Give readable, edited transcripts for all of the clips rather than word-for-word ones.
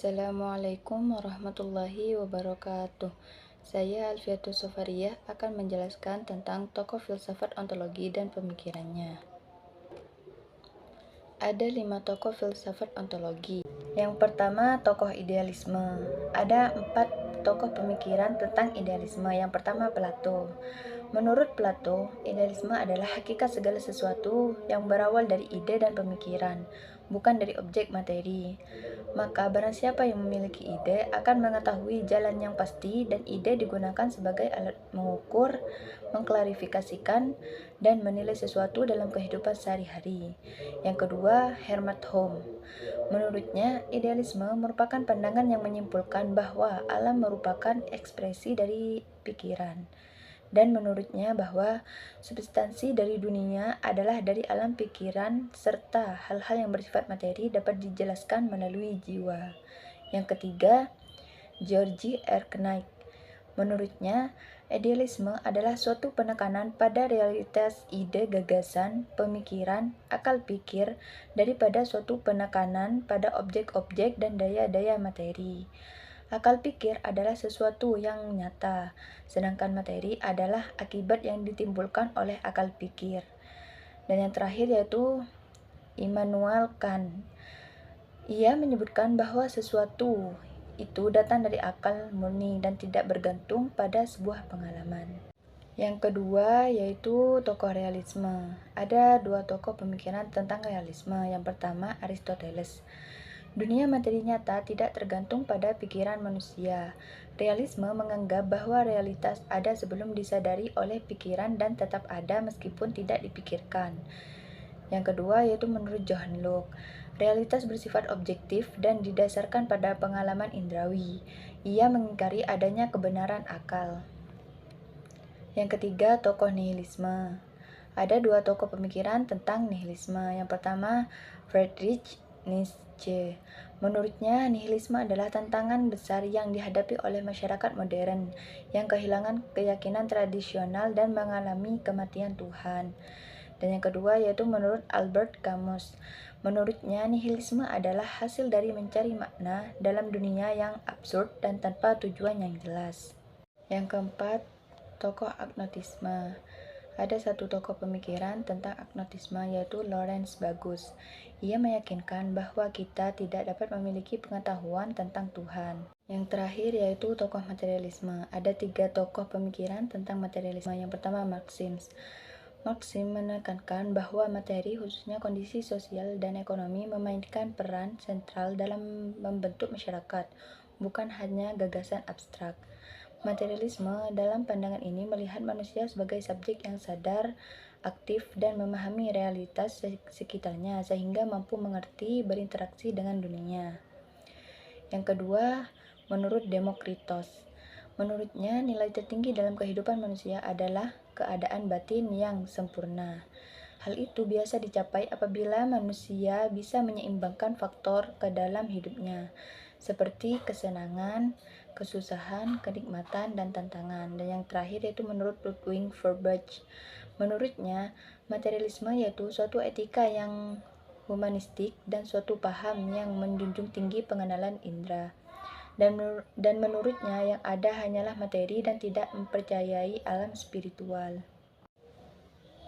Assalamualaikum warahmatullahi wabarakatuh. Saya Alfiatus Sofariyah akan menjelaskan tentang tokoh filsafat ontologi dan pemikirannya. Ada 5 tokoh filsafat ontologi. Yang pertama, tokoh idealisme. Ada 4 tokoh pemikiran tentang idealisme. Yang pertama, Plato. Menurut Plato, idealisme adalah hakikat segala sesuatu yang berawal dari ide dan pemikiran, bukan dari objek materi. Maka barang siapa yang memiliki ide akan mengetahui jalan yang pasti, dan ide digunakan sebagai alat mengukur, mengklarifikasikan, dan menilai sesuatu dalam kehidupan sehari-hari. Yang kedua, Hermann Homme. Menurutnya, idealisme merupakan pandangan yang menyimpulkan bahwa alam merupakan ekspresi dari pikiran. Dan menurutnya bahwa substansi dari dunia adalah dari alam pikiran, serta hal-hal yang bersifat materi dapat dijelaskan melalui jiwa. Yang ketiga, George R. Knight. Menurutnya, idealisme adalah suatu penekanan pada realitas ide, gagasan, pemikiran, akal pikir daripada suatu penekanan pada objek-objek dan daya-daya materi. Akal pikir adalah sesuatu yang nyata, sedangkan materi adalah akibat yang ditimbulkan oleh akal pikir. Dan yang terakhir yaitu Immanuel Kant. Ia menyebutkan bahwa sesuatu itu datang dari akal murni dan tidak bergantung pada sebuah pengalaman. Yang kedua yaitu tokoh realisme. Ada 2 tokoh pemikiran tentang realisme. Yang pertama, Aristoteles. Dunia materi nyata tidak tergantung pada pikiran manusia. Realisme menganggap bahwa realitas ada sebelum disadari oleh pikiran dan tetap ada meskipun tidak dipikirkan. Yang kedua yaitu menurut Johann Locke, realitas bersifat objektif dan didasarkan pada pengalaman indrawi. Ia mengingkari adanya kebenaran akal. Yang ketiga, tokoh nihilisme. Ada 2 tokoh pemikiran tentang nihilisme. Yang pertama, Friedrich Nietzsche. Menurutnya, nihilisme adalah tantangan besar yang dihadapi oleh masyarakat modern yang kehilangan keyakinan tradisional dan mengalami kematian Tuhan. Dan yang kedua yaitu menurut Albert Camus. Menurutnya, nihilisme adalah hasil dari mencari makna dalam dunia yang absurd dan tanpa tujuan yang jelas. Yang keempat, tokoh agnotisme. Ada 1 tokoh pemikiran tentang agnotisme yaitu Lawrence Bagus. Ia meyakinkan bahwa kita tidak dapat memiliki pengetahuan tentang Tuhan. Yang terakhir yaitu tokoh materialisme. Ada 3 tokoh pemikiran tentang materialisme. Yang pertama, Marx. Marx menekankan bahwa materi, khususnya kondisi sosial dan ekonomi, memainkan peran sentral dalam membentuk masyarakat, bukan hanya gagasan abstrak. Materialisme dalam pandangan ini melihat manusia sebagai subjek yang sadar, aktif, dan memahami realitas sekitarnya sehingga mampu mengerti, berinteraksi dengan dunia. Yang kedua, menurut Demokritos. Menurutnya, nilai tertinggi dalam kehidupan manusia adalah keadaan batin yang sempurna. Hal itu biasa dicapai apabila manusia bisa menyeimbangkan faktor ke dalam hidupnya, seperti kesenangan, kesusahan, kenikmatan, dan tantangan. Dan yang terakhir yaitu menurut Ludwig Feuerbach. Menurutnya, materialisme yaitu suatu etika yang humanistik dan suatu paham yang menjunjung tinggi pengenalan indera. Dan menurutnya yang ada hanyalah materi dan tidak mempercayai alam spiritual.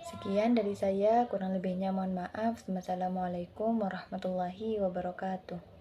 Sekian dari saya, kurang lebihnya mohon maaf. Wassalamualaikum warahmatullahi wabarakatuh.